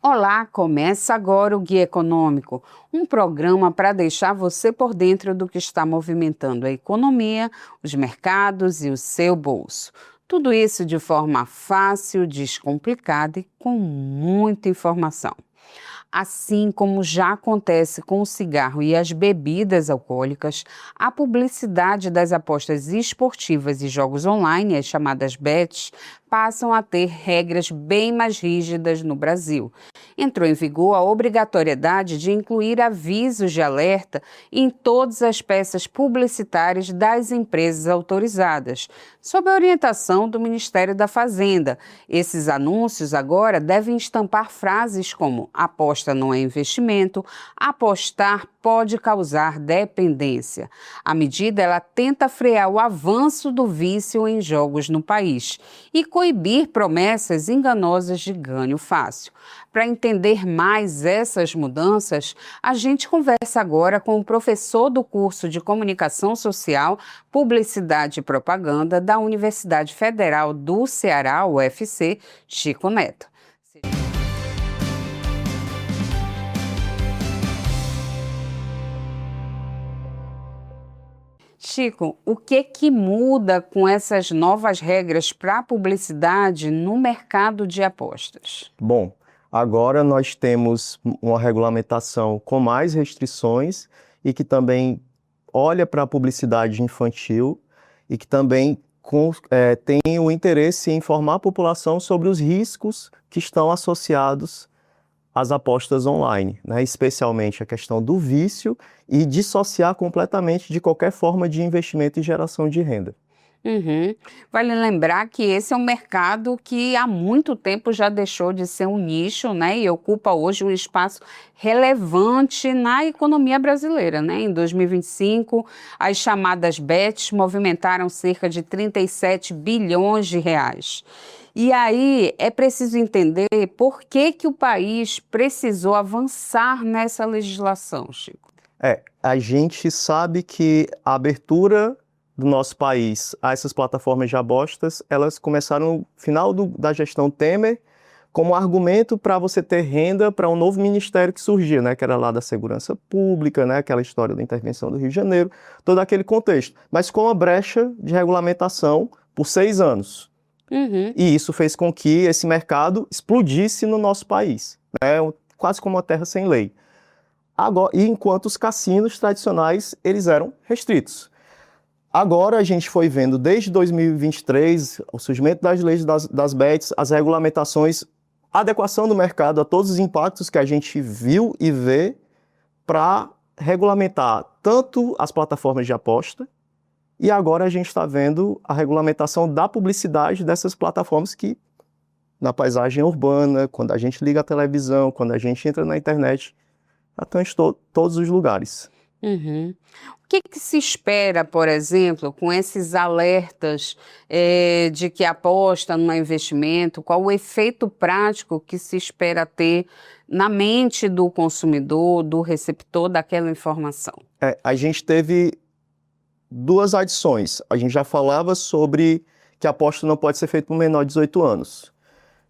Olá, começa agora o Guia Econômico, um programa para deixar você por dentro do que está movimentando a economia, os mercados e o seu bolso. Tudo isso de forma fácil, descomplicada e com muita informação. Assim como já acontece com o cigarro e as bebidas alcoólicas, a publicidade das apostas esportivas e jogos online, as chamadas bets, passam a ter regras bem mais rígidas no Brasil. Entrou em vigor a obrigatoriedade de incluir avisos de alerta em todas as peças publicitárias das empresas autorizadas, sob a orientação do Ministério da Fazenda. Esses anúncios agora devem estampar frases como aposta não é investimento, apostar pode causar dependência. A medida ela tenta frear o avanço do vício em jogos no país e coibir promessas enganosas de ganho fácil. Para entender mais essas mudanças, a gente conversa agora com o professor do curso de Comunicação Social, Publicidade e Propaganda da Universidade Federal do Ceará, UFC, Chico Neto. Chico, o que muda com essas novas regras para a publicidade no mercado de apostas? Bom, agora nós temos uma regulamentação com mais restrições e que também olha para a publicidade infantil e que também tem o interesse em informar a população sobre os riscos que estão associados às apostas online, né? Especialmente a questão do vício e dissociar completamente de qualquer forma de investimento e geração de renda. Vale lembrar que esse é um mercado que há muito tempo já deixou de ser um nicho, né, e ocupa hoje um espaço relevante na economia brasileira, né? Em 2025, as chamadas bets movimentaram cerca de 37 bilhões de reais. E aí é preciso entender por que o país precisou avançar nessa legislação, Chico. A gente sabe que a abertura do nosso país a essas plataformas de apostas, elas começaram no final da gestão Temer como argumento para você ter renda para um novo ministério que surgia, né, que era lá da Segurança Pública, né, aquela história da intervenção do Rio de Janeiro, todo aquele contexto, mas com uma brecha de regulamentação por 6 anos. E isso fez com que esse mercado explodisse no nosso país, né, quase como uma terra sem lei. Agora, e enquanto os cassinos tradicionais, eles eram restritos. Agora a gente foi vendo desde 2023 o surgimento das leis das bets, as regulamentações, a adequação do mercado a todos os impactos que a gente viu e vê para regulamentar tanto as plataformas de aposta e agora a gente está vendo a regulamentação da publicidade dessas plataformas que na paisagem urbana, quando a gente liga a televisão, quando a gente entra na internet, estão em todos os lugares. O que se espera, por exemplo, com esses alertas de que a aposta não é investimento? Qual o efeito prático que se espera ter na mente do consumidor, do receptor daquela informação? A gente teve 2 adições. A gente já falava sobre que a aposta não pode ser feita por menor de 18 anos.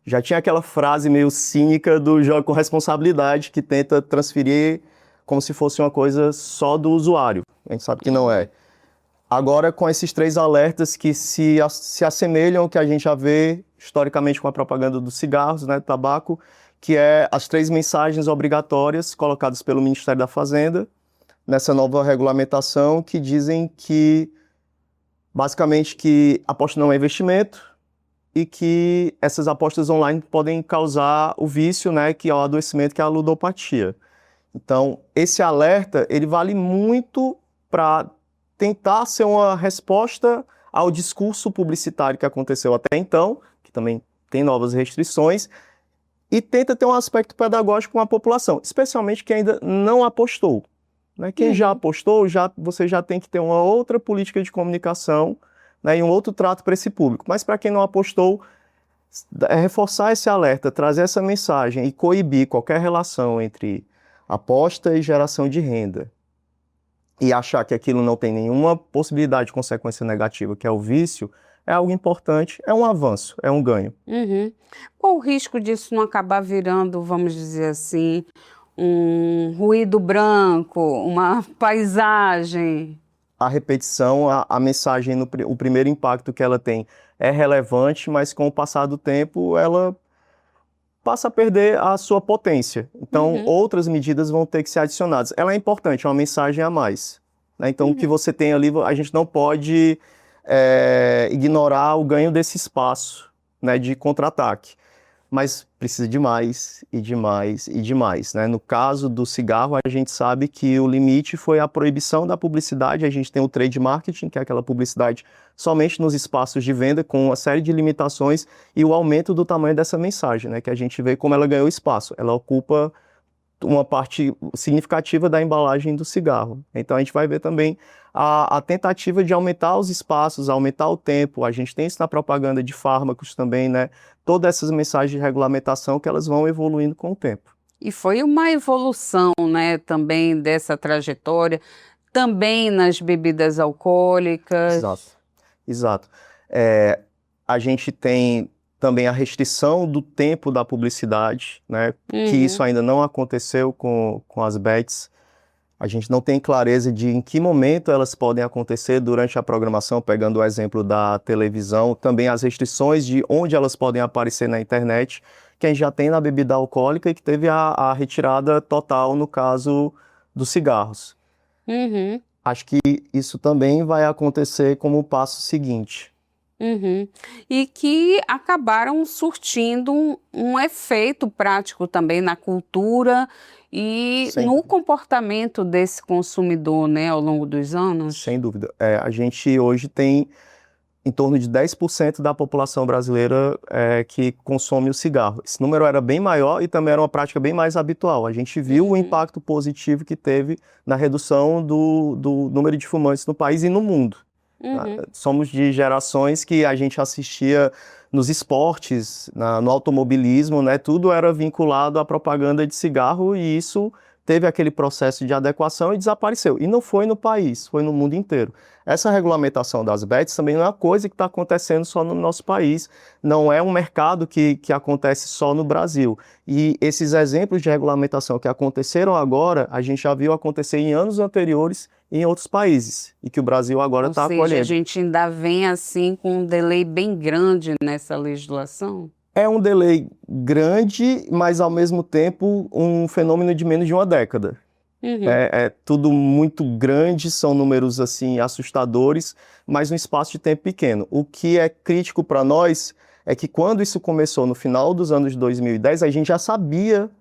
Já tinha aquela frase meio cínica do jogo com responsabilidade que tenta transferir como se fosse uma coisa só do usuário. A gente sabe que não é. Agora, com esses 3 alertas que se assemelham ao que a gente já vê historicamente com a propaganda dos cigarros, né, do tabaco, que é as 3 mensagens obrigatórias colocadas pelo Ministério da Fazenda nessa nova regulamentação que dizem que, basicamente, que aposta não é investimento e que essas apostas online podem causar o vício, né, que é o adoecimento, que é a ludopatia. Então, esse alerta, ele vale muito para tentar ser uma resposta ao discurso publicitário que aconteceu até então, que também tem novas restrições, e tenta ter um aspecto pedagógico com a população, especialmente quem ainda não apostou, né? Quem já apostou, você já tem que ter uma outra política de comunicação, né, e um outro trato para esse público. Mas para quem não apostou, reforçar esse alerta, trazer essa mensagem e coibir qualquer relação entre aposta e geração de renda, e achar que aquilo não tem nenhuma possibilidade de consequência negativa, que é o vício, é algo importante, é um avanço, é um ganho. Uhum. Qual o risco disso não acabar virando, vamos dizer assim, um ruído branco, uma paisagem? A repetição, a mensagem, o primeiro impacto que ela tem é relevante, mas com o passar do tempo ela passa a perder a sua potência. Então, Uhum, outras medidas vão ter que ser adicionadas. Ela é importante, é uma mensagem a mais, né? Então, o que uhum. você tem ali, a gente não pode ignorar o ganho desse espaço, né, de contra-ataque. Mas precisa de mais e de mais e de mais, né? No caso do cigarro, a gente sabe que o limite foi a proibição da publicidade. A gente tem o trade marketing, que é aquela publicidade somente nos espaços de venda, com uma série de limitações, e o aumento do tamanho dessa mensagem, né? Que a gente vê como ela ganhou espaço. Ela ocupa uma parte significativa da embalagem do cigarro. Então a gente vai ver também a tentativa de aumentar os espaços, aumentar o tempo. A gente tem isso na propaganda de fármacos também, né? Todas essas mensagens de regulamentação que elas vão evoluindo com o tempo. E foi uma evolução, né, também dessa trajetória, também nas bebidas Exato, alcoólicas. exato. É, a gente tem também a restrição do tempo da publicidade, né? Que isso Uhum, ainda não aconteceu com as bets. A gente não tem clareza de em que momento elas podem acontecer durante a programação, pegando o exemplo da televisão, também as restrições de onde elas podem aparecer na internet, que a gente já tem na bebida alcoólica e que teve a retirada total no caso dos cigarros. uhum. Acho que isso também vai acontecer como passo seguinte. Uhum. E que acabaram surtindo um efeito prático também na cultura e Sem no dúvida. comportamento desse consumidor, né, ao longo dos anos. Sem dúvida. A gente hoje tem em torno de 10% da população brasileira que consome o cigarro. Esse número era bem maior e também era uma prática bem mais habitual. A gente viu o Uhum, impacto positivo que teve na redução do número de fumantes no país e no mundo. uhum. Somos de gerações que a gente assistia nos esportes, no automobilismo, né? Tudo era vinculado à propaganda de cigarro e isso teve aquele processo de adequação e desapareceu. E não foi no país, foi no mundo inteiro. Essa regulamentação das bets também não é uma coisa que está acontecendo só no nosso país, não é um mercado que acontece só no Brasil. E esses exemplos de regulamentação que aconteceram agora, a gente já viu acontecer em anos anteriores em outros países, e que o Brasil agora Ou está seja, a acolhendo. gente ainda vem assim com um delay bem grande nessa legislação? É um delay grande, mas ao mesmo tempo um fenômeno de menos de uma década. Uhum, É tudo muito grande, são números assim assustadores, mas um espaço de tempo pequeno. O que é crítico para nós é que quando isso começou no final dos anos 2010, a gente já sabia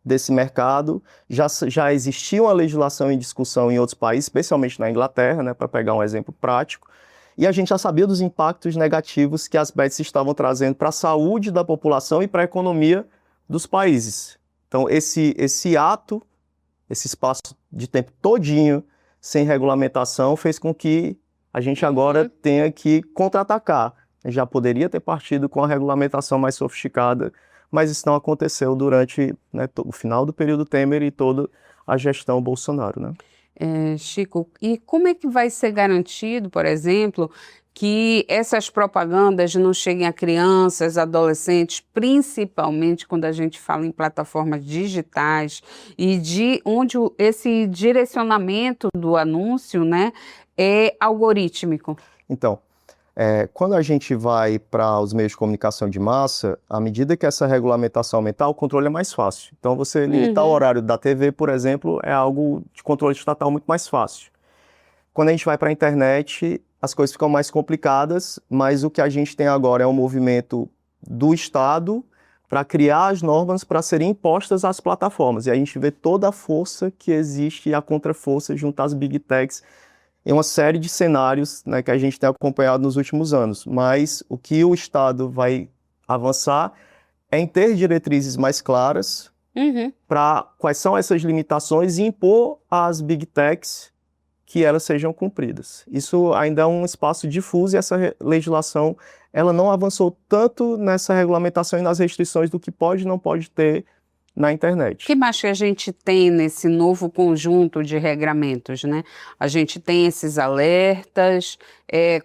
desse mercado, já existia uma legislação em discussão em outros países, especialmente na Inglaterra, né, para pegar um exemplo prático, e a gente já sabia dos impactos negativos que as bets estavam trazendo para a saúde da população e para a economia dos países. Então, esse ato, esse espaço de tempo todinho sem regulamentação fez com que a gente agora uhum. tenha que contra-atacar. Já poderia ter partido com a regulamentação mais sofisticada, mas isso não aconteceu durante, né, o final do período Temer e toda a gestão Bolsonaro, né? Chico, e como é que vai ser garantido, por exemplo, que essas propagandas não cheguem a crianças, adolescentes, principalmente quando a gente fala em plataformas digitais e de onde esse direcionamento do anúncio, né, é algorítmico? Então, quando a gente vai para os meios de comunicação de massa, à medida que essa regulamentação aumentar, o controle é mais fácil. Então, você limitar o Uhum, horário da TV, por exemplo, é algo de controle estatal muito mais fácil. Quando a gente vai para a internet, as coisas ficam mais complicadas, mas o que a gente tem agora é um movimento do Estado para criar as normas para serem impostas às plataformas. E a gente vê toda a força que existe e a contraforça junto às big techs em uma série de cenários, né, que a gente tem acompanhado nos últimos anos. Mas o que o Estado vai avançar é em ter diretrizes mais claras uhum. para quais são essas limitações e impor às big techs que elas sejam cumpridas. Isso ainda é um espaço difuso e essa legislação ela não avançou tanto nessa regulamentação e nas restrições do que pode e não pode ter na O internet. que mais que a gente tem nesse novo conjunto de regramentos, né? A gente tem esses alertas,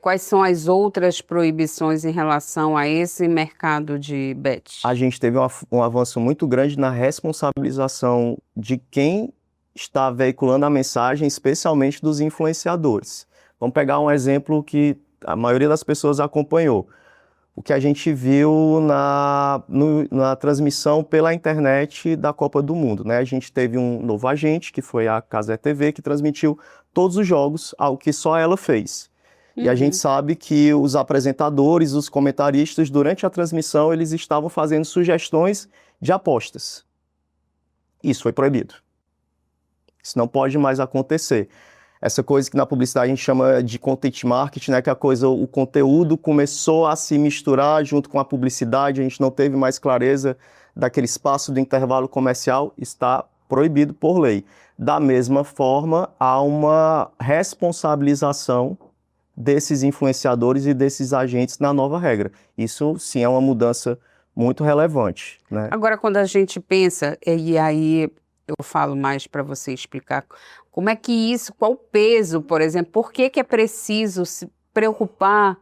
quais são as outras proibições em relação a esse mercado de bets? A gente teve um avanço muito grande na responsabilização de quem está veiculando a mensagem, especialmente dos influenciadores. Vamos pegar um exemplo que a maioria das pessoas acompanhou. O que a gente viu na transmissão pela internet da Copa do Mundo, né? A gente teve um novo agente, que foi a Cazé TV, que transmitiu todos os jogos, algo que só ela fez. E a gente sabe que os apresentadores, os comentaristas, durante a transmissão, eles estavam fazendo sugestões de apostas. Isso foi proibido. Isso não pode mais acontecer. Essa coisa que na publicidade a gente chama de content marketing, né? Que o conteúdo começou a se misturar junto com a publicidade, a gente não teve mais clareza daquele espaço do intervalo comercial, está proibido por lei. Da mesma forma, há uma responsabilização desses influenciadores e desses agentes na nova regra. Isso, sim, é uma mudança muito relevante, né? Agora, quando a gente pensa, e aí eu falo mais para você explicar como é que isso, qual o peso, por exemplo, por que é preciso se preocupar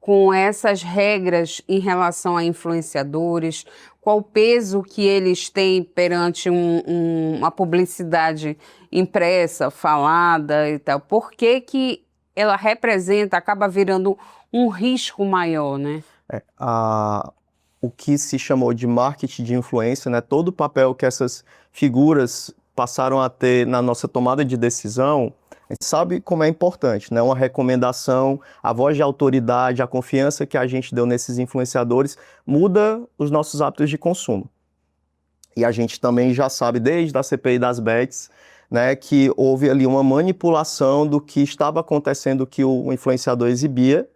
com essas regras em relação a influenciadores, qual o peso que eles têm perante uma publicidade impressa, falada e tal, por que ela representa, acaba virando um risco maior, né? O que se chamou de marketing de influência, né? Todo o papel que essas figuras passaram a ter na nossa tomada de decisão, a gente sabe como é importante, né? Uma recomendação, a voz de autoridade, a confiança que a gente deu nesses influenciadores muda os nossos hábitos de consumo. E a gente também já sabe, desde a CPI das bets, né, que houve ali uma manipulação do que estava acontecendo, que o influenciador exibia,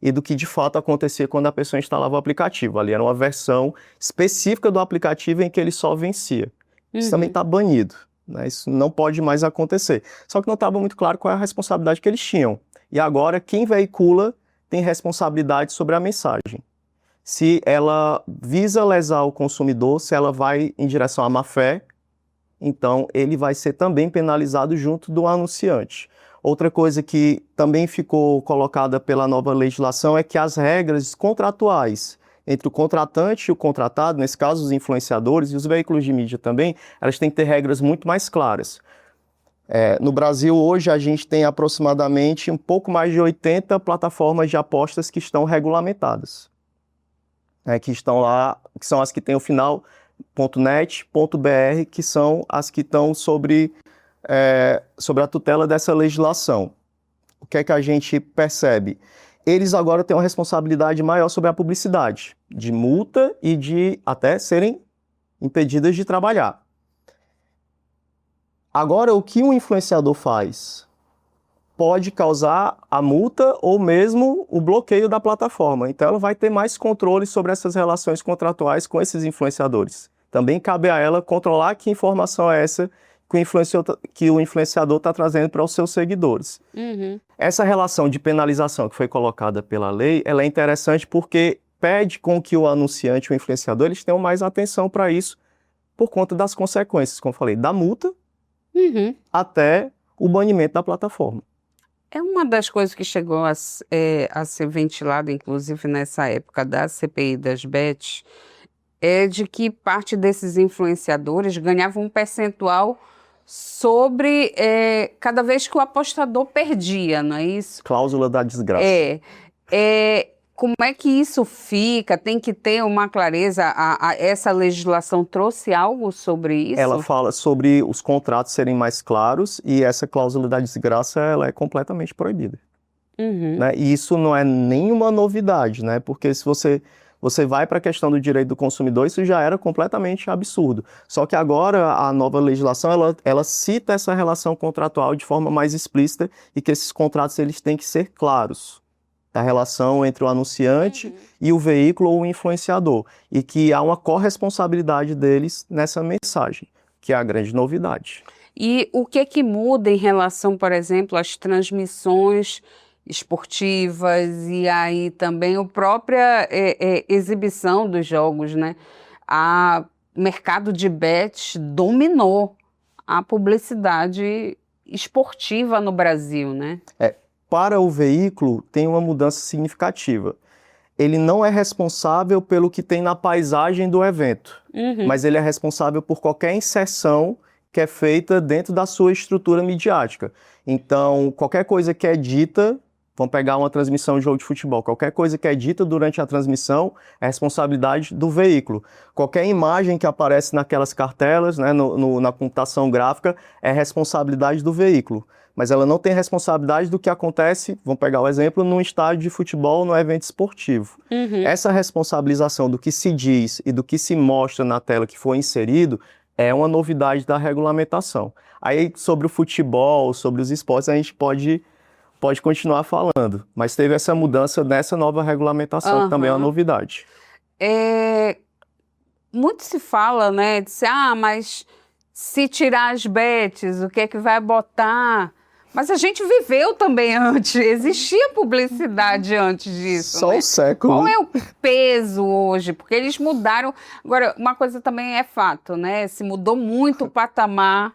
e do que de fato acontecia quando a pessoa instalava o aplicativo. Ali era uma versão específica do aplicativo em que ele só vencia. Isso também está banido, né? Isso não pode mais acontecer. Só que não estava muito claro qual é a responsabilidade que eles tinham. E agora, quem veicula tem responsabilidade sobre a mensagem. Se ela visa lesar o consumidor, se ela vai em direção à má-fé, então ele vai ser também penalizado junto do anunciante. Outra coisa que também ficou colocada pela nova legislação é que as regras contratuais entre o contratante e o contratado, nesse caso os influenciadores e os veículos de mídia também, elas têm que ter regras muito mais claras. No Brasil, hoje, a gente tem aproximadamente um pouco mais de 80 plataformas de apostas que estão regulamentadas. Que estão lá, que são as que têm o final .net, .br, que são as que estão sobre a tutela dessa legislação. O que é que a gente percebe? Eles agora têm uma responsabilidade maior sobre a publicidade, de multa e de até serem impedidas de trabalhar. Agora, o que um influenciador faz pode causar a multa ou mesmo o bloqueio da plataforma. Então, ela vai ter mais controle sobre essas relações contratuais com esses influenciadores. Também cabe a ela controlar que informação é essa que o influenciador está trazendo para os seus seguidores. Essa relação de penalização que foi colocada pela lei, ela é interessante porque pede com que o anunciante, o influenciador, eles tenham mais atenção para isso por conta das consequências, como eu falei, da multa até o banimento da plataforma. É uma das coisas que chegou a ser ventilada, inclusive nessa época da CPI das bets, é de que parte desses influenciadores ganhavam um percentual sobre cada vez que o apostador perdia, não é isso? Cláusula da desgraça. Como é que isso fica? Tem que ter uma clareza. Essa legislação trouxe algo sobre isso? Ela fala sobre os contratos serem mais claros e essa cláusula da desgraça ela é completamente proibida. Né? E isso não é nenhuma novidade, né? Porque se você vai para a questão do direito do consumidor, isso já era completamente absurdo. Só que agora a nova legislação, ela cita essa relação contratual de forma mais explícita e que esses contratos eles têm que ser claros. A relação entre o anunciante e o veículo ou o influenciador. E que há uma corresponsabilidade deles nessa mensagem, que é a grande novidade. E o que muda em relação, por exemplo, às transmissões esportivas e aí também a própria exibição dos jogos, né? o mercado de bets dominou a publicidade esportiva no Brasil, né? Para o veículo, tem uma mudança significativa. Ele não é responsável pelo que tem na paisagem do evento, mas ele é responsável por qualquer inserção que é feita dentro da sua estrutura midiática. Então, qualquer coisa que é dita, vamos pegar uma transmissão de jogo de futebol, qualquer coisa que é dita durante a transmissão é responsabilidade do veículo. Qualquer imagem que aparece naquelas cartelas, né, na computação gráfica, é responsabilidade do veículo. Mas ela não tem responsabilidade do que acontece, vamos pegar o exemplo, num estádio de futebol, num evento esportivo. Essa responsabilização do que se diz e do que se mostra na tela que foi inserido é uma novidade da regulamentação. Aí, sobre o futebol, sobre os esportes, a gente pode continuar falando, mas teve essa mudança nessa nova regulamentação, que também é uma novidade. Muito se fala, né, mas se tirar as bets, o que é que vai botar? Mas a gente viveu também antes, existia publicidade antes disso, Só né? o século. Qual é o peso hoje? Porque eles mudaram. Agora, uma coisa também é fato, né? Se mudou muito o patamar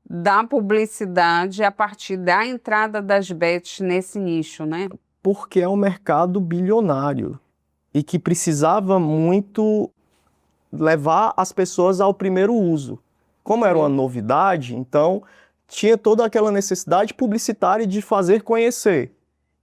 da publicidade a partir da entrada das bets nesse nicho, né? Porque é um mercado bilionário e que precisava muito levar as pessoas ao primeiro uso. Como era uma novidade, então tinha toda aquela necessidade publicitária de fazer conhecer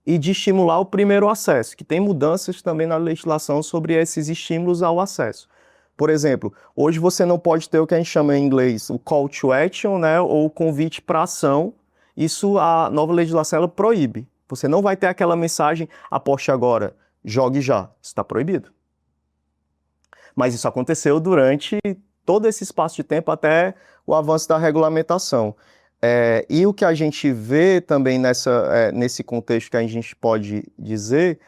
e de estimular o primeiro acesso, que tem mudanças também na legislação sobre esses estímulos ao acesso. Por exemplo, hoje você não pode ter o que a gente chama em inglês o call to action, né, ou o convite para ação. Isso a nova legislação ela proíbe. Você não vai ter aquela mensagem, aposte agora, jogue já. Isso está proibido. Mas isso aconteceu durante todo esse espaço de tempo até o avanço da regulamentação. E o que a gente vê também nesse contexto que a gente pode dizer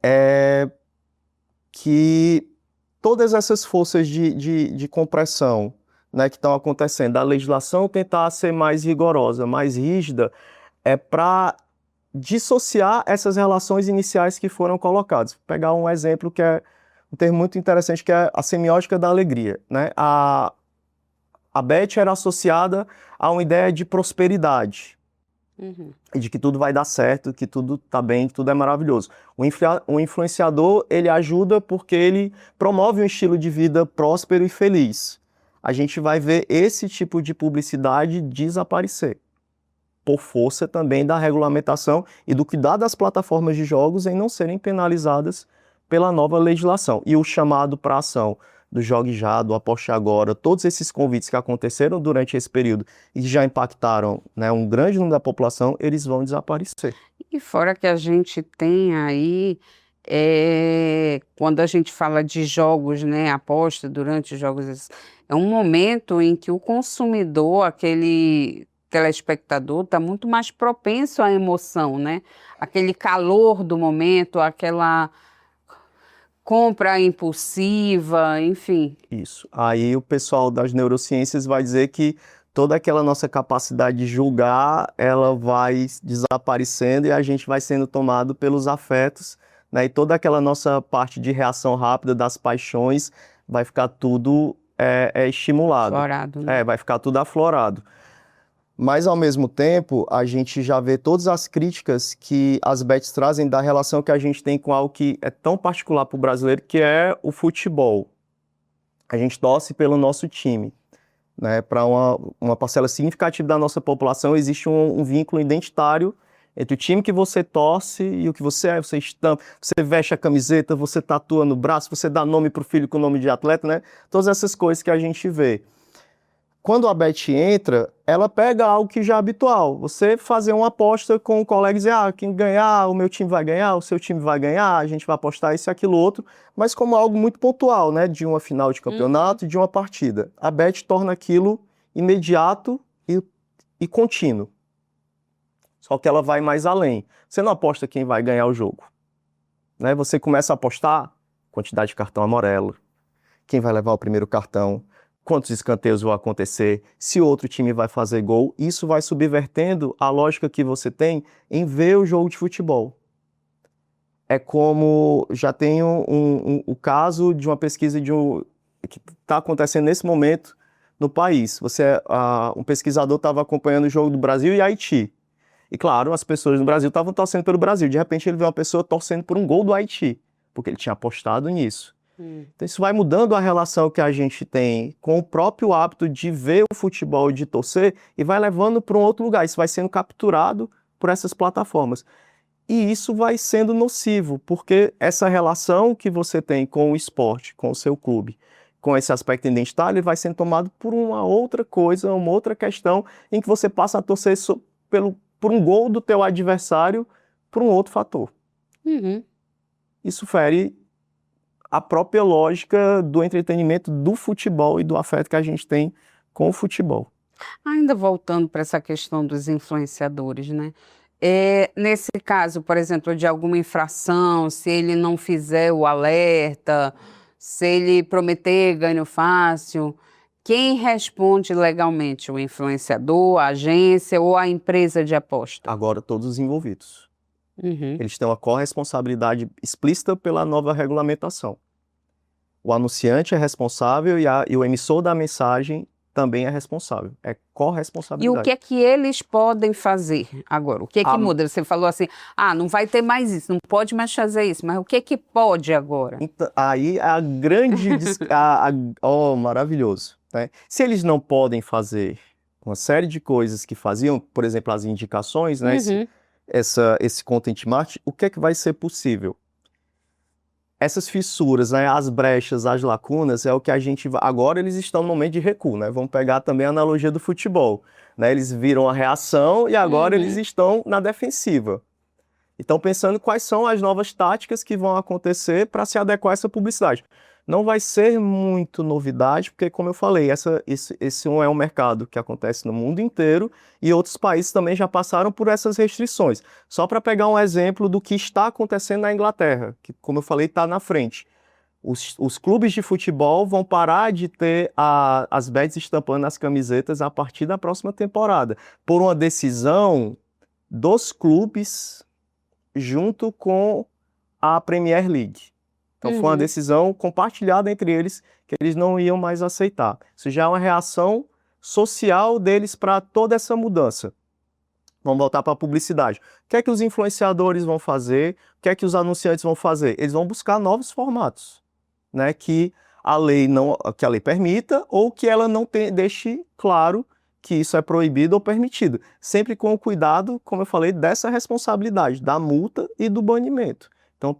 é que todas essas forças de compressão, né, que estão acontecendo, a legislação tentar ser mais rigorosa, mais rígida, é para dissociar essas relações iniciais que foram colocadas. Vou pegar um exemplo que é um termo muito interessante, que é a semiótica da alegria, né? A bet era associada a uma ideia de prosperidade, de que tudo vai dar certo, que tudo está bem, que tudo é maravilhoso. O influenciador, ele ajuda porque ele promove um estilo de vida próspero e feliz. A gente vai ver esse tipo de publicidade desaparecer, por força também da regulamentação e do cuidado das plataformas de jogos em não serem penalizadas pela nova legislação. E o chamado para ação do Jogue Já, do Aposte Agora, todos esses convites que aconteceram durante esse período e que já impactaram, né, um grande número da população, eles vão desaparecer. E fora que a gente tem aí, quando a gente fala de jogos, né, aposta durante os jogos, é um momento em que o consumidor, aquele telespectador, está muito mais propenso à emoção, né? Aquele calor do momento, aquela compra impulsiva, enfim. Isso. Aí o pessoal das neurociências vai dizer que toda aquela nossa capacidade de julgar, ela vai desaparecendo e a gente vai sendo tomado pelos afetos, né? E toda aquela nossa parte de reação rápida das paixões vai ficar tudo estimulado. Aflorado, né? Vai ficar tudo aflorado. Mas, ao mesmo tempo, a gente já vê todas as críticas que as bets trazem da relação que a gente tem com algo que é tão particular para o brasileiro, que é o futebol. A gente torce pelo nosso time, né? Para uma parcela significativa da nossa população, existe um vínculo identitário entre o time que você torce e o que você é. Você estampa, você veste a camiseta, você tatua no braço, você dá nome para o filho com o nome de atleta, né? Todas essas coisas que a gente vê. Quando a bet entra, ela pega algo que já é habitual. Você fazer uma aposta com o colega e dizer, quem ganhar, o meu time vai ganhar, o seu time vai ganhar, a gente vai apostar isso e aquilo outro, mas como algo muito pontual, né? De uma final de campeonato, de uma partida. A bet torna aquilo imediato e contínuo. Só que ela vai mais além. Você não aposta quem vai ganhar o jogo, né? Você começa a apostar quantidade de cartão amarelo, quem vai levar o primeiro cartão, quantos escanteios vão acontecer, se outro time vai fazer gol. Isso vai subvertendo a lógica que você tem em ver o jogo de futebol. É como, já tem o caso de uma pesquisa que está acontecendo nesse momento no país. Um pesquisador estava acompanhando o jogo do Brasil e Haiti. E claro, as pessoas no Brasil estavam torcendo pelo Brasil. De repente ele vê uma pessoa torcendo por um gol do Haiti, porque ele tinha apostado nisso. Então isso vai mudando a relação que a gente tem com o próprio hábito de ver o futebol, de torcer, e vai levando para um outro lugar. Isso vai sendo capturado por essas plataformas. E isso vai sendo nocivo, porque essa relação que você tem com o esporte, com o seu clube, com esse aspecto identitário, ele vai sendo tomado por uma outra coisa, uma outra questão, em que você passa a torcer por um gol do teu adversário por um outro fator. Isso fere a própria lógica do entretenimento do futebol e do afeto que a gente tem com o futebol. Ainda voltando para essa questão dos influenciadores, né? Nesse caso, por exemplo, de alguma infração, se ele não fizer o alerta, se ele prometer ganho fácil, quem responde legalmente? O influenciador, a agência ou a empresa de aposta? Agora, todos os envolvidos. Eles têm uma corresponsabilidade explícita pela nova regulamentação. O anunciante é responsável e o emissor da mensagem também é responsável. É E corresponsabilidade. o que é que eles podem fazer agora? O que é que muda? Você falou assim, não vai ter mais isso, não pode mais fazer isso, mas o que é que pode agora? Então, aí a grande... maravilhoso. Né? Se eles não podem fazer uma série de coisas que faziam, por exemplo, as indicações, né? Esse content marketing, o que é que vai ser possível? Essas fissuras, né, as brechas, as lacunas, é o que a gente... Agora eles estão no momento de recuo, né? Vamos pegar também a analogia do futebol. Né? Eles viram a reação e agora eles estão na defensiva. Então pensando quais são as novas táticas que vão acontecer para se adequar a essa publicidade. Não vai ser muito novidade, porque como eu falei, esse é um mercado que acontece no mundo inteiro e outros países também já passaram por essas restrições. Só para pegar um exemplo do que está acontecendo na Inglaterra, que como eu falei está na frente. Os clubes de futebol vão parar de ter as bets estampando nas camisetas a partir da próxima temporada, por uma decisão dos clubes junto com a Premier League. Então foi uma decisão compartilhada entre eles que eles não iam mais aceitar. Isso já é uma reação social deles para toda essa mudança. Vamos voltar para a publicidade. O que é que os influenciadores vão fazer? O que é que os anunciantes vão fazer? Eles vão buscar novos formatos, né, que a lei permita ou que ela não deixe claro que isso é proibido ou permitido. Sempre com o cuidado, como eu falei, dessa responsabilidade, da multa e do banimento. Então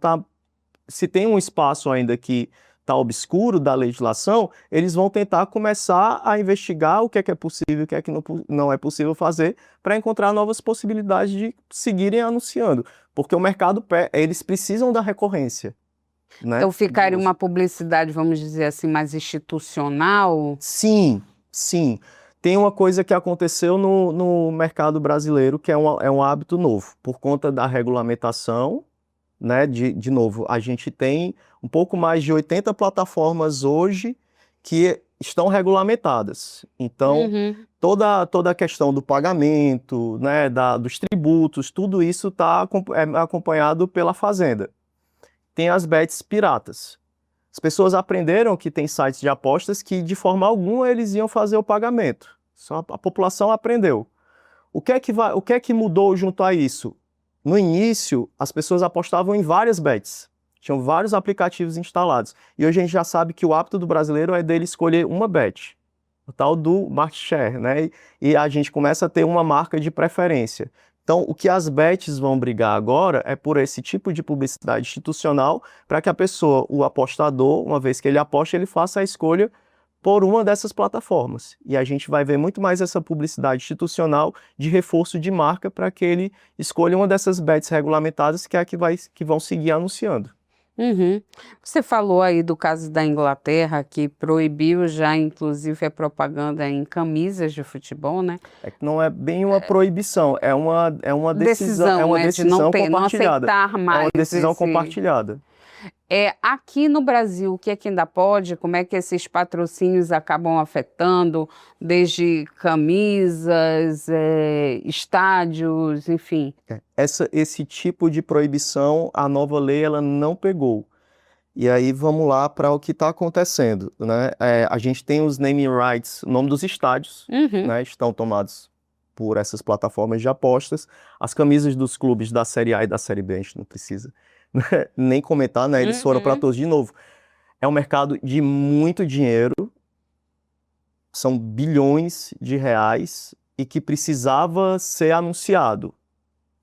se tem um espaço ainda que está obscuro da legislação, eles vão tentar começar a investigar o que é possível, o que é que não é possível fazer, para encontrar novas possibilidades de seguirem anunciando. Porque o mercado, eles precisam da recorrência. Né? Então ficaria uma publicidade, vamos dizer assim, mais institucional? Sim, sim. Tem uma coisa que aconteceu no mercado brasileiro, que é um hábito novo, por conta da regulamentação. Né? De novo, a gente tem um pouco mais de 80 plataformas hoje que estão regulamentadas. Então, toda a questão do pagamento, né, dos tributos, tudo isso está acompanhado pela Fazenda. Tem as bets piratas. As pessoas aprenderam que tem sites de apostas que, de forma alguma, eles iam fazer o pagamento. Só a população aprendeu. O que é que mudou junto a isso? No início, as pessoas apostavam em várias bets. Tinham vários aplicativos instalados. E hoje a gente já sabe que o hábito do brasileiro é dele escolher uma bet. O tal do market share, né? E a gente começa a ter uma marca de preferência. Então, o que as bets vão brigar agora é por esse tipo de publicidade institucional para que a pessoa, o apostador, uma vez que ele aposta, ele faça a escolha por uma dessas plataformas. E a gente vai ver muito mais essa publicidade institucional de reforço de marca para que ele escolha uma dessas bets regulamentadas que é a que vão seguir anunciando. Você falou aí do caso da Inglaterra, que proibiu já, inclusive, a propaganda em camisas de futebol, né? É que não é bem uma proibição, é uma decisão, de não compartilhada. aceitar mais É uma decisão compartilhada. Aqui no Brasil, o que é que ainda pode? Como é que esses patrocínios acabam afetando, desde camisas, estádios, enfim? Esse tipo de proibição, a nova lei ela não pegou. E aí vamos lá para o que está acontecendo, né? A gente tem os naming rights, o nome dos estádios, né? Estão tomados por essas plataformas de apostas. As camisas dos clubes da Série A e da Série B, a gente não precisa né, nem comentar, né? Eles foram para todos de novo. É um mercado de muito dinheiro, são bilhões de reais e que precisava ser anunciado.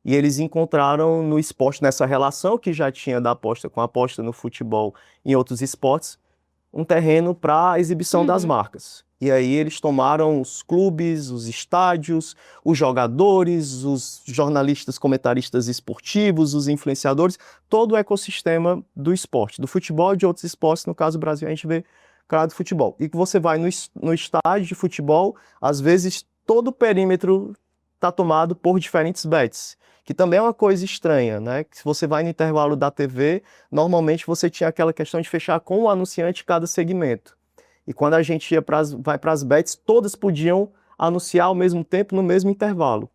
E eles encontraram no esporte, nessa relação que já tinha da aposta com a aposta no futebol e em outros esportes, um terreno para a exibição das marcas. E aí eles tomaram os clubes, os estádios, os jogadores, os jornalistas, comentaristas esportivos, os influenciadores, todo o ecossistema do esporte, do futebol e de outros esportes. No caso do Brasil, a gente vê claro do futebol. E que você vai no estádio de futebol, às vezes todo o perímetro está tomado por diferentes bets, que também é uma coisa estranha, né? Que se você vai no intervalo da TV, normalmente você tinha aquela questão de fechar com o anunciante cada segmento. E quando a gente vai para as bets, todas podiam anunciar ao mesmo tempo, no mesmo intervalo.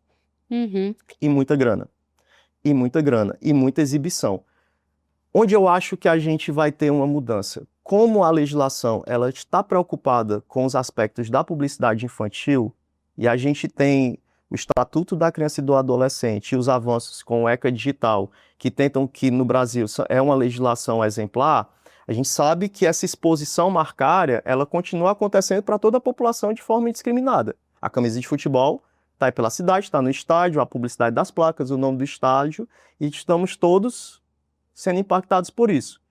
E muita grana. E muita grana. E muita exibição. Onde eu acho que a gente vai ter uma mudança? Como a legislação ela está preocupada com os aspectos da publicidade infantil, e a gente tem o Estatuto da Criança e do Adolescente e os avanços com o ECA Digital, que tentam que no Brasil é uma legislação exemplar, a gente sabe que essa exposição marcária, ela continua acontecendo para toda a população de forma indiscriminada. A camisa de futebol está aí pela cidade, está no estádio, a publicidade das placas, o nome do estádio, e estamos todos sendo impactados por isso.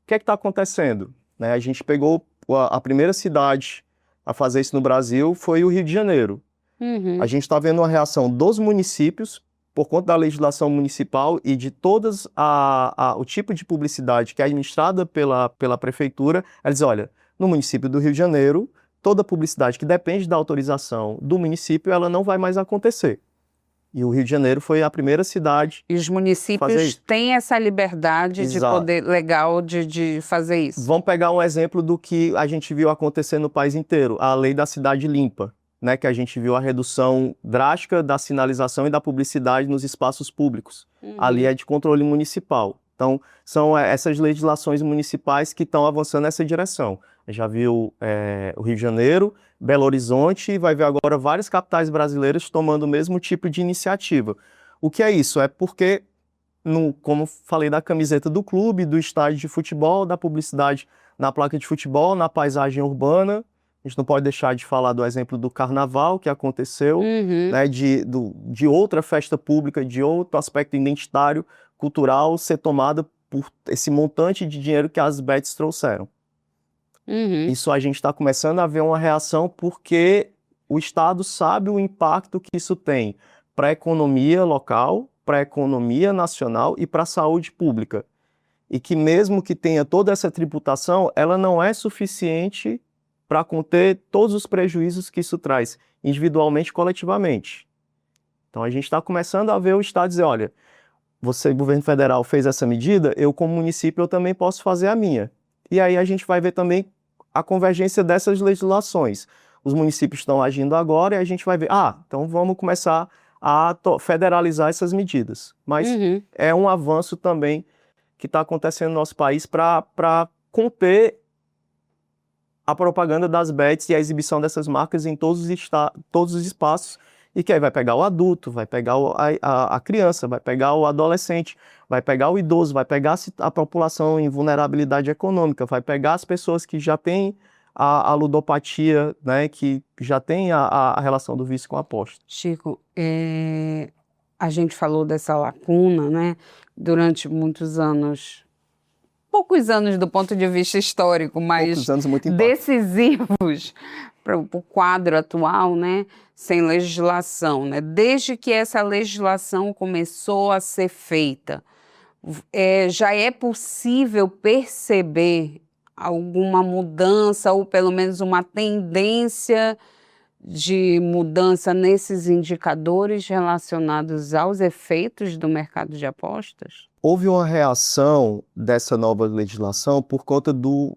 O que é que está acontecendo? A gente pegou a primeira cidade a fazer isso no Brasil, foi o Rio de Janeiro. A gente está vendo uma reação dos municípios, por conta da legislação municipal e de todas o tipo de publicidade que é administrada pela prefeitura. Ela diz, olha, no município do Rio de Janeiro, toda publicidade que depende da autorização do município, ela não vai mais acontecer. E o Rio de Janeiro foi a primeira cidade. E os municípios têm essa liberdade de poder legal de fazer isso. Vamos pegar um exemplo do que a gente viu acontecer no país inteiro, a lei da cidade limpa, né, que a gente viu a redução drástica da sinalização e da publicidade nos espaços públicos. Ali é de controle municipal. Então, são essas legislações municipais que estão avançando nessa direção. Já viu o Rio de Janeiro, Belo Horizonte, e vai ver agora várias capitais brasileiras tomando o mesmo tipo de iniciativa. O que é isso? É porque, como falei, da camiseta do clube, do estádio de futebol, da publicidade na placa de futebol, na paisagem urbana. A gente não pode deixar de falar do exemplo do carnaval que aconteceu, né, de outra festa pública, de outro aspecto identitário, cultural, ser tomada por esse montante de dinheiro que as bets trouxeram. Isso a gente está começando a ver uma reação porque o Estado sabe o impacto que isso tem para a economia local, para a economia nacional e para a saúde pública. E que mesmo que tenha toda essa tributação, ela não é suficiente para conter todos os prejuízos que isso traz, individualmente e coletivamente. Então a gente está começando a ver o Estado dizer, olha, você, governo federal, fez essa medida, eu como município eu também posso fazer a minha. E aí a gente vai ver também a convergência dessas legislações. Os municípios estão agindo agora e a gente vai ver, então vamos começar a federalizar essas medidas. Mas é um avanço também que está acontecendo no nosso país para conter a propaganda das bets e a exibição dessas marcas em todos os espaços, e que aí vai pegar o adulto, vai pegar a criança, vai pegar o adolescente, vai pegar o idoso, vai pegar a população em vulnerabilidade econômica, vai pegar as pessoas que já têm a ludopatia, né, que já têm a relação do vício com a aposta. Chico, a gente falou dessa lacuna, né, durante muitos anos, poucos anos do ponto de vista histórico, mas decisivos para o quadro atual, né, sem legislação, né? Desde que essa legislação começou a ser feita, já é possível perceber alguma mudança ou pelo menos uma tendência de mudança nesses indicadores relacionados aos efeitos do mercado de apostas? Houve uma reação dessa nova legislação por conta do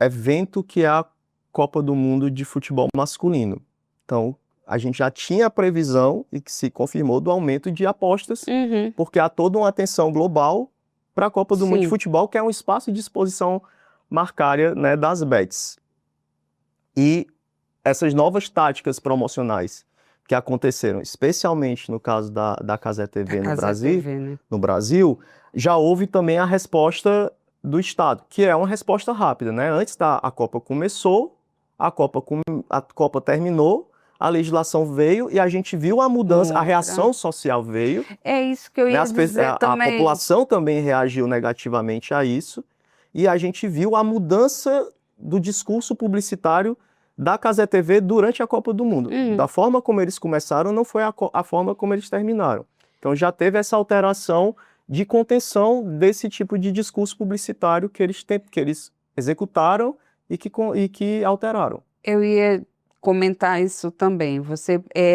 evento que é a Copa do Mundo de futebol masculino. Então, a gente já tinha a previsão, e que se confirmou, do aumento de apostas, porque há toda uma atenção global para a Copa do Mundo de Sim. Futebol, que é um espaço de exposição marcária, né, das bets. E essas novas táticas promocionais que aconteceram, especialmente no caso da Cazé TV A Cazé TV, né? no Brasil, já houve também a resposta do Estado, que é uma resposta rápida, né? Antes a Copa começou, a Copa terminou, a legislação veio e a gente viu a mudança, a Outra. reação social veio, É isso que eu né? ia dizer A também. população também reagiu negativamente a isso, e a gente viu a mudança do discurso publicitário da Cazé TV durante a Copa do Mundo. Da forma como eles começaram, não foi a forma como eles terminaram. Então já teve essa alteração de contenção desse tipo de discurso publicitário que eles executaram e que alteraram. Eu ia comentar isso também.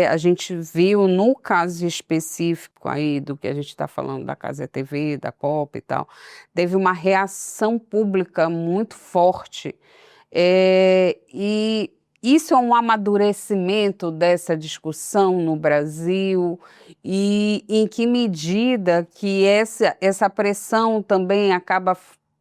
A gente viu no caso específico aí do que a gente está falando da Cazé TV, da Copa e tal, teve uma reação pública muito forte. E isso é um amadurecimento dessa discussão no Brasil e em que medida que essa pressão também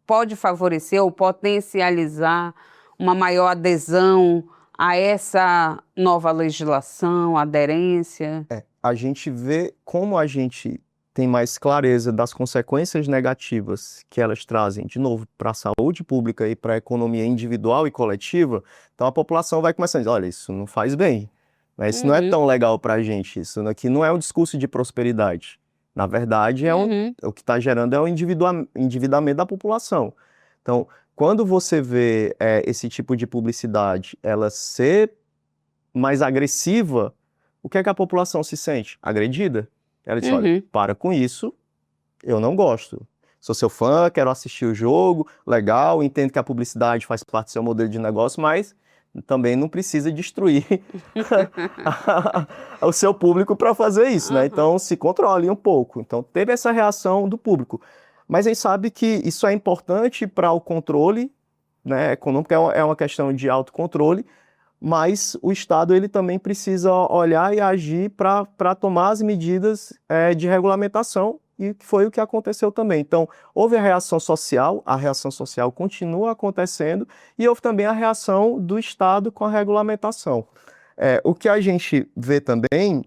pode favorecer ou potencializar uma maior adesão a essa nova legislação, aderência. A gente vê como a gente tem mais clareza das consequências negativas que elas trazem, de novo, para a saúde pública e para a economia individual e coletiva, então a população vai começando a dizer, olha, isso não faz bem, né? Isso não é tão legal para a gente, isso aqui não é um discurso de prosperidade. Na verdade, o que está gerando é o endividamento da população. Então, quando você vê esse tipo de publicidade, ela ser mais agressiva, o que é que a população se sente? Agredida. Ela diz, olha, para com isso, eu não gosto. Sou seu fã, quero assistir o jogo, legal, entendo que a publicidade faz parte do seu modelo de negócio, mas também não precisa destruir o seu público para fazer isso, né? Então, se controle um pouco. Então, teve essa reação do público. Mas a gente sabe que isso é importante para o controle, né, econômico, é uma questão de autocontrole, mas o Estado ele também precisa olhar e agir para tomar as medidas de regulamentação, e foi o que aconteceu também. Então, houve a reação social continua acontecendo, e houve também a reação do Estado com a regulamentação. O que a gente vê também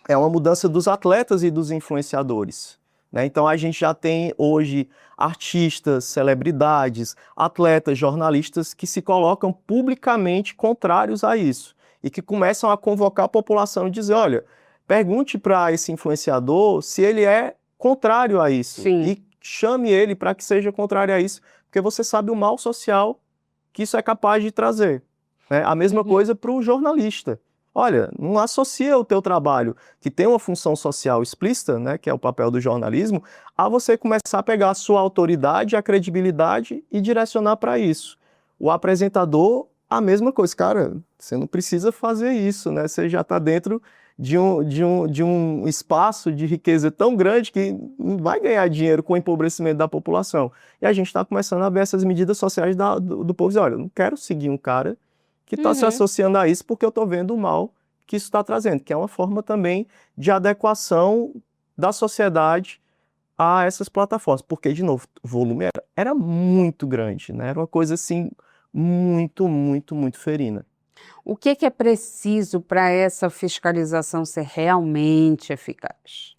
é uma mudança dos atletas e dos influenciadores, né? Então, a gente já tem hoje artistas, celebridades, atletas, jornalistas que se colocam publicamente contrários a isso e que começam a convocar a população e dizer, olha, pergunte para esse influenciador se ele é contrário a isso. Sim. E chame ele para que seja contrário a isso, porque você sabe o mal social que isso é capaz de trazer, né? A mesma coisa para o jornalista. Olha, não associa o teu trabalho, que tem uma função social explícita, né, que é o papel do jornalismo, a você começar a pegar a sua autoridade, a credibilidade e direcionar para isso. O apresentador, a mesma coisa. Cara, você não precisa fazer isso, né? Você já está dentro de um espaço de riqueza tão grande que não vai ganhar dinheiro com o empobrecimento da população. E a gente está começando a ver essas medidas sociais do povo. Dizer, olha, eu não quero seguir um cara que está se associando a isso porque eu estou vendo o mal que isso está trazendo, que é uma forma também de adequação da sociedade a essas plataformas, porque, de novo, o volume era muito grande, né? Era uma coisa, assim, muito, muito, muito ferina. O que é preciso para essa fiscalização ser realmente eficaz?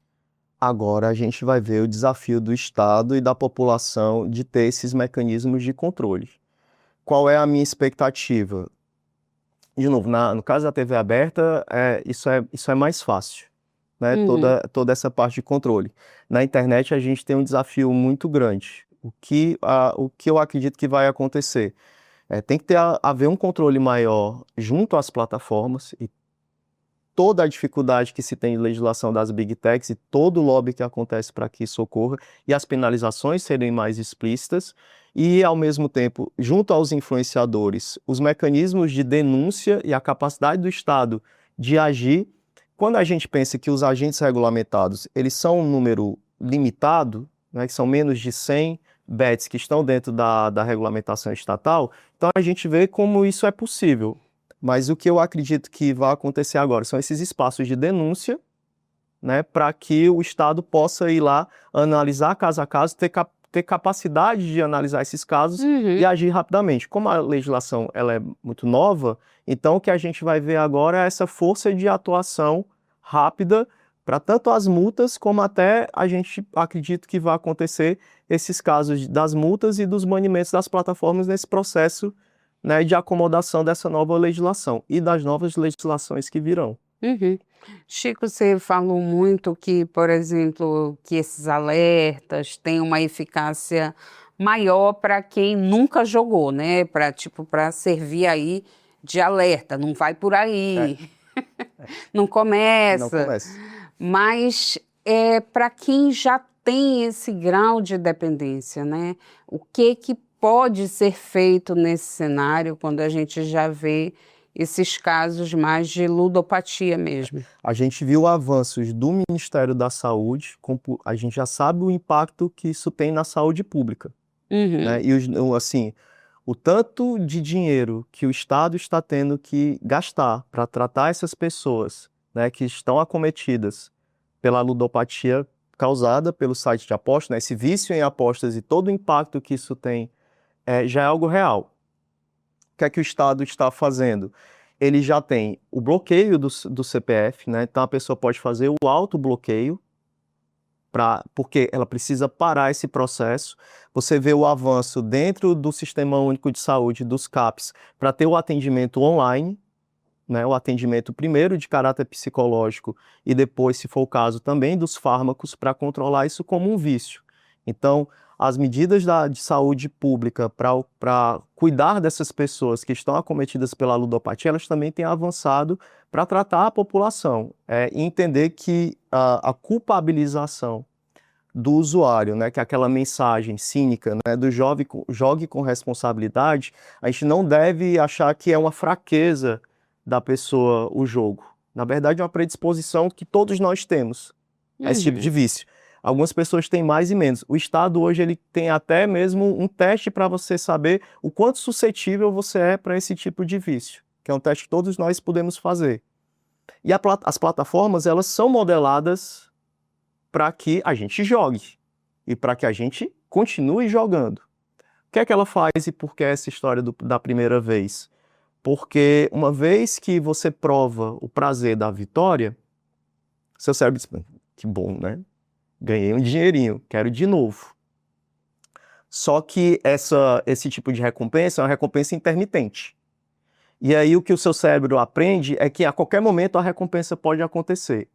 Agora a gente vai ver o desafio do Estado e da população de ter esses mecanismos de controle. Qual é a minha expectativa? De novo, no caso da TV aberta, isso é mais fácil, né? Toda essa parte de controle. Na internet, a gente tem um desafio muito grande. O que eu acredito que vai acontecer? Tem que haver um controle maior junto às plataformas e toda a dificuldade que se tem de legislação das Big Techs e todo o lobby que acontece para que isso ocorra e as penalizações serem mais explícitas e, ao mesmo tempo, junto aos influenciadores, os mecanismos de denúncia e a capacidade do Estado de agir. Quando a gente pensa que os agentes regulamentados eles são um número limitado, né, que são menos de 100 bets que estão dentro da regulamentação estatal, então a gente vê como isso é possível. Mas o que eu acredito que vai acontecer agora são esses espaços de denúncia né, para que o Estado possa ir lá analisar caso a caso, ter capacidade de analisar esses casos e agir rapidamente. Como a legislação ela é muito nova, então o que a gente vai ver agora é essa força de atuação rápida para tanto as multas, como até a gente acredita que vai acontecer esses casos das multas e dos banimentos das plataformas nesse processo, né, de acomodação dessa nova legislação e das novas legislações que virão. Chico, você falou muito que, por exemplo, que esses alertas têm uma eficácia maior para quem nunca jogou, né? Para servir aí de alerta, não vai por aí, não Não começa. começa. Mas para quem já tem esse grau de dependência, né? O que pode ser feito nesse cenário quando a gente já vê esses casos mais de ludopatia mesmo? A gente viu avanços do Ministério da Saúde, a gente já sabe o impacto que isso tem na saúde pública, né? E assim, o tanto de dinheiro que o Estado está tendo que gastar para tratar essas pessoas, né, que estão acometidas pela ludopatia causada pelo site de apostas, né, esse vício em apostas e todo o impacto que isso tem, já é algo real. O que é que o Estado está fazendo? Ele já tem o bloqueio do CPF, né? Então a pessoa pode fazer o autobloqueio, porque ela precisa parar esse processo. Você vê o avanço dentro do Sistema Único de Saúde, dos CAPs, para ter o atendimento online, né? O atendimento primeiro de caráter psicológico e depois, se for o caso, também dos fármacos para controlar isso como um vício. Então, as medidas de saúde pública para cuidar dessas pessoas que estão acometidas pela ludopatia, elas também têm avançado para tratar a população e entender que a culpabilização do usuário, né, que é aquela mensagem cínica, né, do jogue com responsabilidade, a gente não deve achar que é uma fraqueza da pessoa o jogo. Na verdade, é uma predisposição que todos nós temos a esse tipo de vício. Algumas pessoas têm mais e menos. O Estado hoje ele tem até mesmo um teste para você saber o quanto suscetível você é para esse tipo de vício, que é um teste que todos nós podemos fazer. E as plataformas, elas são modeladas para que a gente jogue e para que a gente continue jogando. O que é que ela faz e por que essa história da primeira vez? Porque uma vez que você prova o prazer da vitória, seu cérebro diz, que bom, né? Ganhei um dinheirinho, quero de novo. Só que esse tipo de recompensa é uma recompensa intermitente. E aí o que o seu cérebro aprende é que a qualquer momento a recompensa pode acontecer.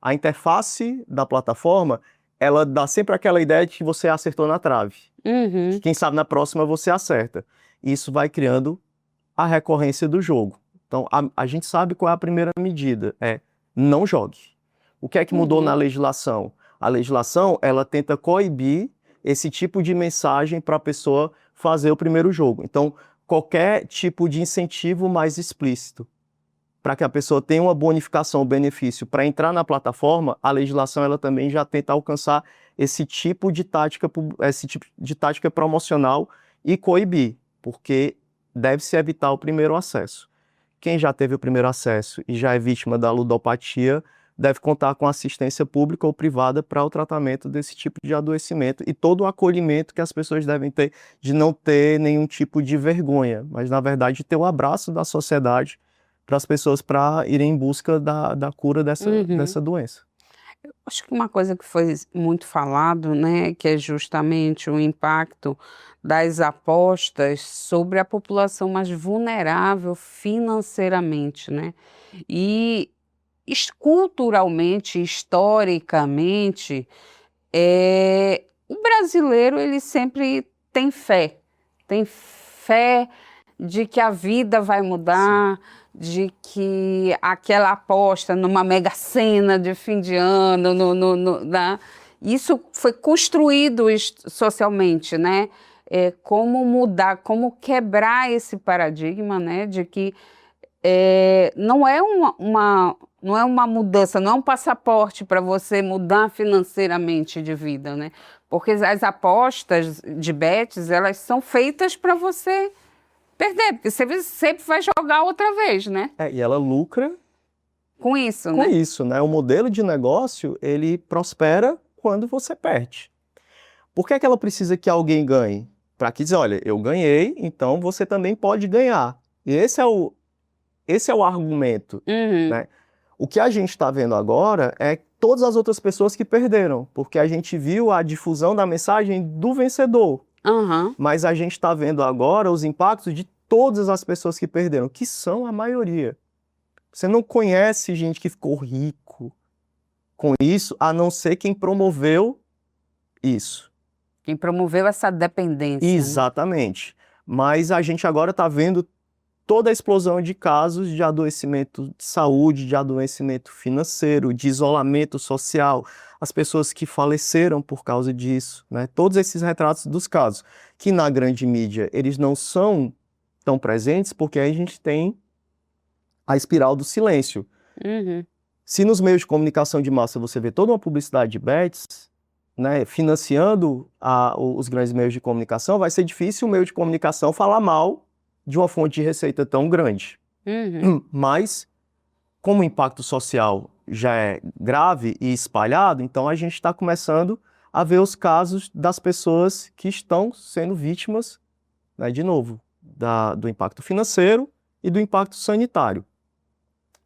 A interface da plataforma, ela dá sempre aquela ideia de que você acertou na trave. Que quem sabe na próxima você acerta. E isso vai criando a recorrência do jogo. Então, a gente sabe qual é a primeira medida, não jogue. O que é que mudou na legislação? A legislação, ela tenta coibir esse tipo de mensagem para a pessoa fazer o primeiro jogo. Então, qualquer tipo de incentivo mais explícito para que a pessoa tenha uma bonificação ou benefício para entrar na plataforma, a legislação ela também já tenta alcançar esse tipo de tática promocional e coibir, porque deve-se evitar o primeiro acesso. Quem já teve o primeiro acesso e já é vítima da ludopatia deve contar com assistência pública ou privada para o tratamento desse tipo de adoecimento e todo o acolhimento que as pessoas devem ter de não ter nenhum tipo de vergonha, mas na verdade ter o abraço da sociedade para as pessoas para irem em busca da cura dessa doença. Acho que uma coisa que foi muito falado, né, que é justamente o impacto das apostas sobre a população mais vulnerável financeiramente, né? E culturalmente, historicamente, o brasileiro ele sempre tem fé de que a vida vai mudar, de que aquela aposta numa mega-sena de fim de ano, isso foi construído socialmente, né? Como mudar, como quebrar esse paradigma, né? De que não é uma mudança, não é um passaporte para você mudar financeiramente de vida, né? Porque as apostas de bets, elas são feitas para você perder, porque você sempre vai jogar outra vez, né? E ela lucra com isso, com né? isso, né? O modelo de negócio, ele prospera quando você perde. Por que é que ela precisa que alguém ganhe? Para que dizer, olha, eu ganhei, então você também pode ganhar. E esse é o argumento, Uhum, né? O que a gente está vendo agora é todas as outras pessoas que perderam, porque a gente viu a difusão da mensagem do vencedor, aham, mas a gente está vendo agora os impactos de todas as pessoas que perderam, que são a maioria. Você não conhece gente que ficou rico com isso, a não ser quem promoveu isso. quem promoveu essa dependência, né? Exatamente. Mas a gente agora está vendo toda a explosão de casos de adoecimento de saúde, de adoecimento financeiro, de isolamento social, as pessoas que faleceram por causa disso, né? Todos esses retratos dos casos, que na grande mídia eles não são tão presentes, porque aí a gente tem a espiral do silêncio. Uhum, Se nos meios de comunicação de massa você vê toda uma publicidade de bets, né, financiando os grandes meios de comunicação, vai ser difícil o meio de comunicação falar mal de uma fonte de receita tão grande. uhum. Mas, como o impacto social já é grave e espalhado, então a gente está começando a ver os casos das pessoas que estão sendo vítimas, né, de novo, do impacto financeiro e do impacto sanitário.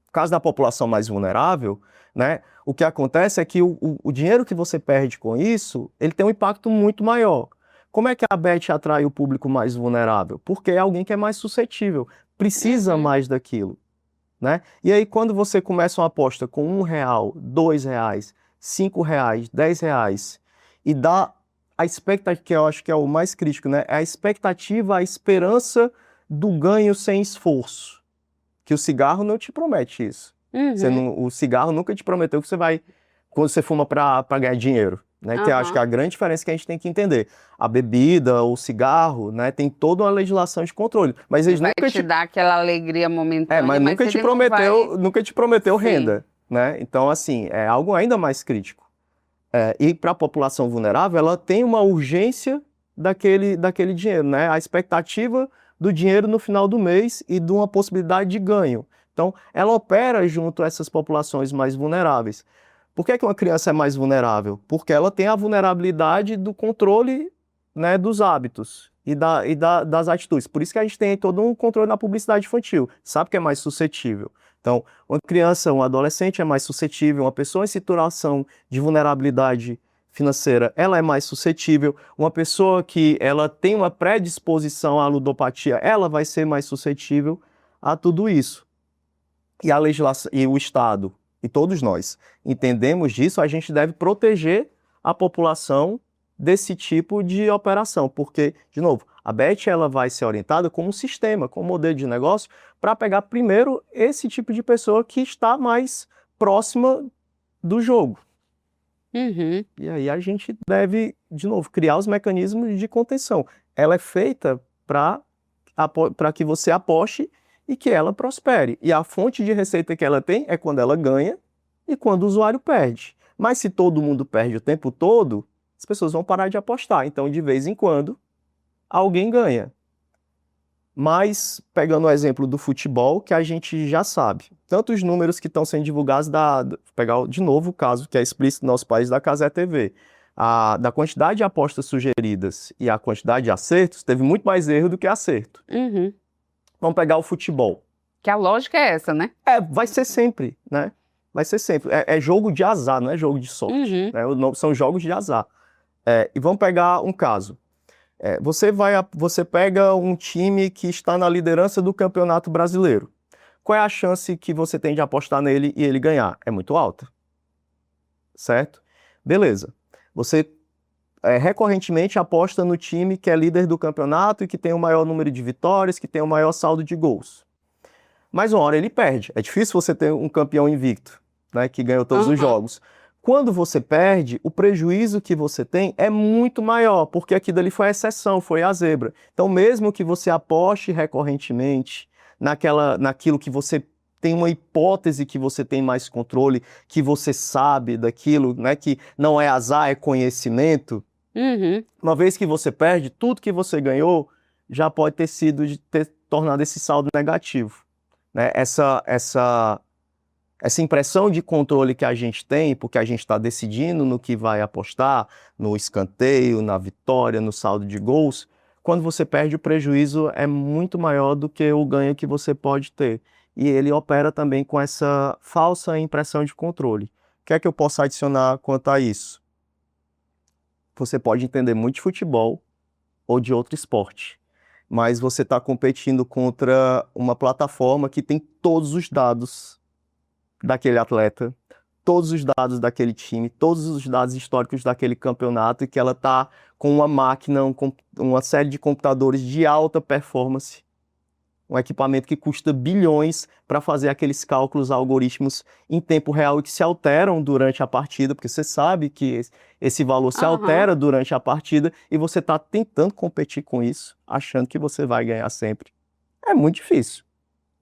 No caso da população mais vulnerável, né, o que acontece é que o dinheiro que você perde com isso, ele tem um impacto muito maior. Como é que a Bet atrai o público mais vulnerável? Porque é alguém que é mais suscetível, precisa mais daquilo, né? E aí, quando você começa uma aposta com R$ 1, R$ 2, R$ 5, R$ 10, e dá a expectativa, que eu acho que é o mais crítico, né? É a expectativa, a esperança do ganho sem esforço. Que o cigarro não te promete isso. O cigarro nunca te prometeu que você vai, quando você fuma para ganhar dinheiro, né? Que eu acho que é a grande diferença que a gente tem que entender. A bebida, o cigarro, né? Tem toda uma legislação de controle. Mas eles Vai nunca te dar aquela alegria momentânea, mas nunca te ele não vai... nunca te prometeu Sim. renda, né? Então, assim, é algo ainda mais crítico. E para a população vulnerável, ela tem uma urgência daquele dinheiro, né? A expectativa do dinheiro no final do mês e de uma possibilidade de ganho. Então, ela opera junto a essas populações mais vulneráveis. Por que é que uma criança é mais vulnerável? Porque ela tem a vulnerabilidade do controle, né, dos hábitos e das atitudes. Por isso que a gente tem todo um controle na publicidade infantil. Sabe que é mais suscetível. Então, uma criança, um adolescente é mais suscetível, uma pessoa em situação de vulnerabilidade financeira, ela é mais suscetível, uma pessoa que ela tem uma predisposição à ludopatia, ela vai ser mais suscetível a tudo isso. E a legislação, e o Estado, e todos nós entendemos disso, a gente deve proteger a população desse tipo de operação, porque, de novo, a Bet ela vai ser orientada como um sistema, como um modelo de negócio, para pegar primeiro esse tipo de pessoa que está mais próxima do jogo. Uhum. E aí a gente deve, de novo, criar os mecanismos de contenção. Ela é feita para que você aposte e que ela prospere. E a fonte de receita que ela tem é quando ela ganha e quando o usuário perde. Mas se todo mundo perde o tempo todo, as pessoas vão parar de apostar. Então, de vez em quando, alguém ganha. Mas, pegando o exemplo do futebol, que a gente já sabe, tanto os números que estão sendo divulgados, pegar de novo o caso que é explícito no nosso país da Cazé TV, da quantidade de apostas sugeridas e a quantidade de acertos, teve muito mais erro do que acerto. Uhum. Vamos pegar o futebol. Que a lógica é essa, né? Vai ser sempre, né? Vai ser sempre. É jogo de azar, não é jogo de sorte. Uhum. Né? São jogos de azar. E vamos pegar um caso. Você pega um time que está na liderança do Campeonato Brasileiro. Qual é a chance que você tem de apostar nele e ele ganhar? É muito alta. Certo? Beleza. Você recorrentemente aposta no time que é líder do campeonato e que tem o maior número de vitórias, que tem o maior saldo de gols. Mas uma hora ele perde. É difícil você ter um campeão invicto, né, que ganhou todos os jogos. Quando você perde, o prejuízo que você tem é muito maior, porque aquilo ali foi a exceção, foi a zebra. Então, mesmo que você aposte recorrentemente naquilo que você tem uma hipótese que você tem mais controle, que você sabe daquilo, né, que não é azar, é conhecimento, uma vez que você perde, tudo que você ganhou já pode ter tornado esse saldo negativo. Né? essa impressão de controle que a gente tem, porque a gente está decidindo no que vai apostar, no escanteio, na vitória, no saldo de gols, quando você perde, o prejuízo é muito maior do que o ganho que você pode ter. E ele opera também com essa falsa impressão de controle. O que é que eu posso adicionar quanto a isso? Você pode entender muito de futebol ou de outro esporte, mas você está competindo contra uma plataforma que tem todos os dados daquele atleta, todos os dados daquele time, todos os dados históricos daquele campeonato, e que ela está com uma máquina, uma série de computadores de alta performance, um equipamento que custa bilhões para fazer aqueles cálculos algoritmos em tempo real e que se alteram durante a partida, porque você sabe que esse valor se altera durante a partida e você está tentando competir com isso, achando que você vai ganhar sempre. É muito difícil.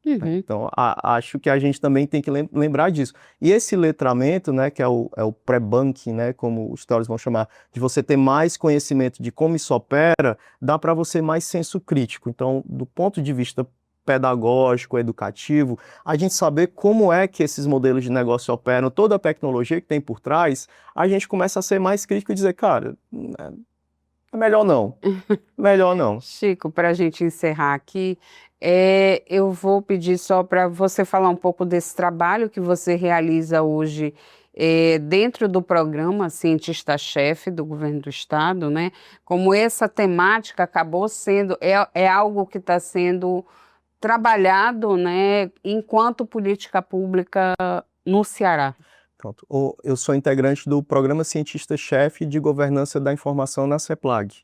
Então, acho que a gente também tem que lembrar disso. E esse letramento, né, que é o pré-banking, né, como os teóricos vão chamar, de você ter mais conhecimento de como isso opera, dá para você mais senso crítico. Então, do ponto de vista pedagógico, educativo, a gente saber como é que esses modelos de negócio operam, toda a tecnologia que tem por trás, a gente começa a ser mais crítico e dizer, cara, é melhor não. Melhor não. Chico, para a gente encerrar aqui, eu vou pedir só para você falar um pouco desse trabalho que você realiza hoje dentro do programa Cientista-Chefe do Governo do Estado, né? Como essa temática acabou sendo, é algo que está sendo trabalhado, né, enquanto política pública no Ceará. Pronto. Eu sou integrante do Programa Cientista-Chefe de Governança da Informação na CEPLAG,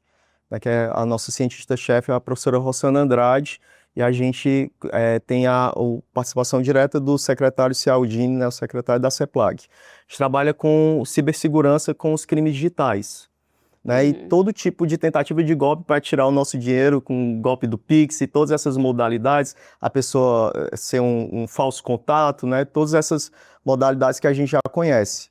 né, que é a nossa cientista-chefe, a professora Rossana Andrade, e a gente tem a participação direta do secretário Cialdini, né, o secretário da CEPLAG. A gente trabalha com cibersegurança com os crimes digitais, né, e todo tipo de tentativa de golpe para tirar o nosso dinheiro, com o golpe do Pix e todas essas modalidades, a pessoa ser um falso contato, né, todas essas modalidades que a gente já conhece.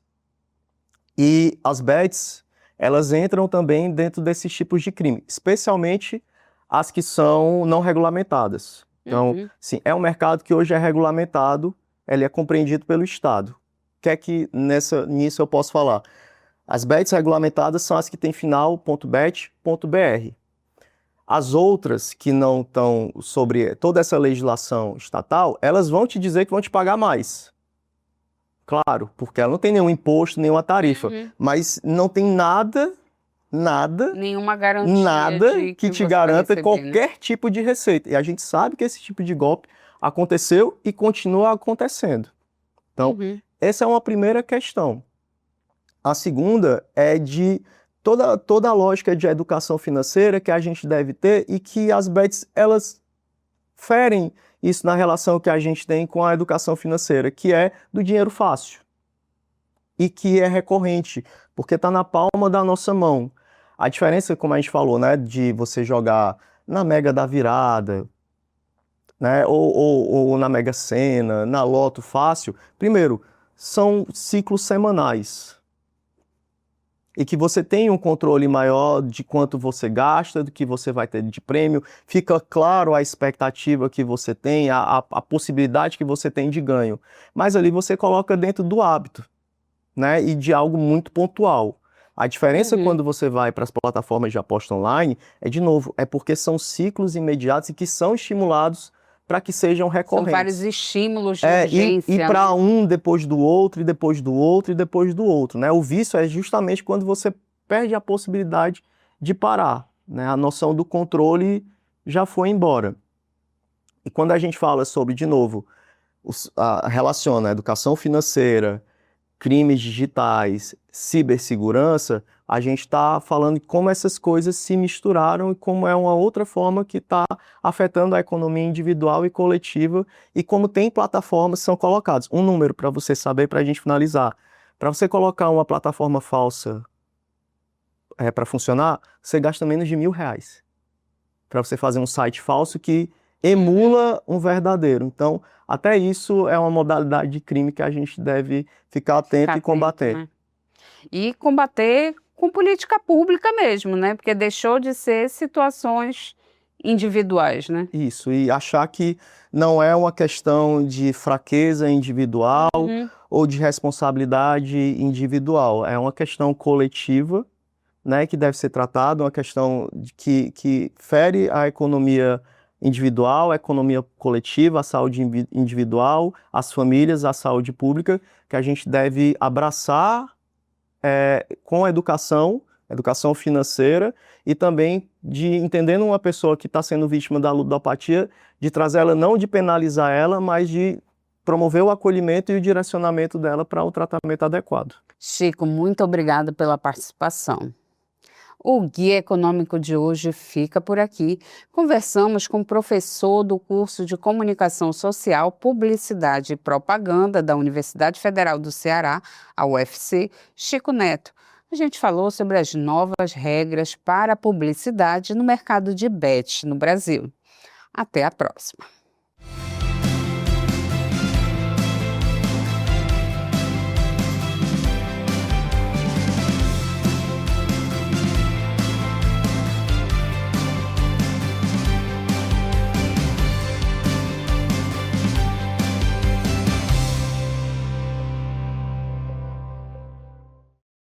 E as bets, elas entram também dentro desses tipos de crime, especialmente as que são não regulamentadas. Então, sim, é um mercado que hoje é regulamentado, ele é compreendido pelo Estado. O que é que nisso eu posso falar? As bets regulamentadas são as que têm final .bet.br. As outras que não estão sobre toda essa legislação estatal, elas vão te dizer que vão te pagar mais. Claro, porque ela não tem nenhum imposto, nenhuma tarifa, mas não tem nada, nenhuma garantia nada que te garanta qualquer tipo de receita. E a gente sabe que esse tipo de golpe aconteceu e continua acontecendo. Então, essa é uma primeira questão. A segunda é de toda a lógica de educação financeira que a gente deve ter e que as bets, elas ferem isso na relação que a gente tem com a educação financeira, que é do dinheiro fácil e que é recorrente, porque está na palma da nossa mão. A diferença, como a gente falou, né, de você jogar na Mega da Virada, né, ou na Mega Sena, na Loto Fácil, primeiro, são ciclos semanais. E que você tem um controle maior de quanto você gasta, do que você vai ter de prêmio, fica claro a expectativa que você tem, a possibilidade que você tem de ganho. Mas ali você coloca dentro do hábito, né, e de algo muito pontual. A diferença quando você vai para as plataformas de aposta online de novo, é porque são ciclos imediatos e que são estimulados para que sejam recorrentes. São vários estímulos de urgência. E para um depois do outro, e depois do outro, e depois do outro, né? O vício é justamente quando você perde a possibilidade de parar, né? A noção do controle já foi embora. E quando a gente fala sobre, de novo, relaciona a educação financeira, crimes digitais, cibersegurança, a gente está falando de como essas coisas se misturaram e como é uma outra forma que está afetando a economia individual e coletiva e como tem plataformas que são colocadas. Um número para você saber, para a gente finalizar. Para você colocar uma plataforma falsa para funcionar, você gasta menos de R$1.000. Para você fazer um site falso que emula um verdadeiro. Então, até isso é uma modalidade de crime que a gente deve ficar atento e combater. Né? E combater com política pública mesmo, né? Porque deixou de ser situações individuais, né? Isso, e achar que não é uma questão de fraqueza individual ou de responsabilidade individual, é uma questão coletiva, né, que deve ser tratada, uma questão que fere a economia individual, a economia coletiva, a saúde individual, as famílias, a saúde pública, que a gente deve abraçar com a educação financeira, e também de entendendo uma pessoa que está sendo vítima da ludopatia, de trazer ela, não de penalizar ela, mas de promover o acolhimento e o direcionamento dela para o tratamento adequado. Chico, muito obrigada pela participação. O Guia Econômico de hoje fica por aqui. Conversamos com o professor do curso de Comunicação Social, Publicidade e Propaganda da Universidade Federal do Ceará, a UFC, Chico Neto. A gente falou sobre as novas regras para a publicidade no mercado de bets no Brasil. Até a próxima.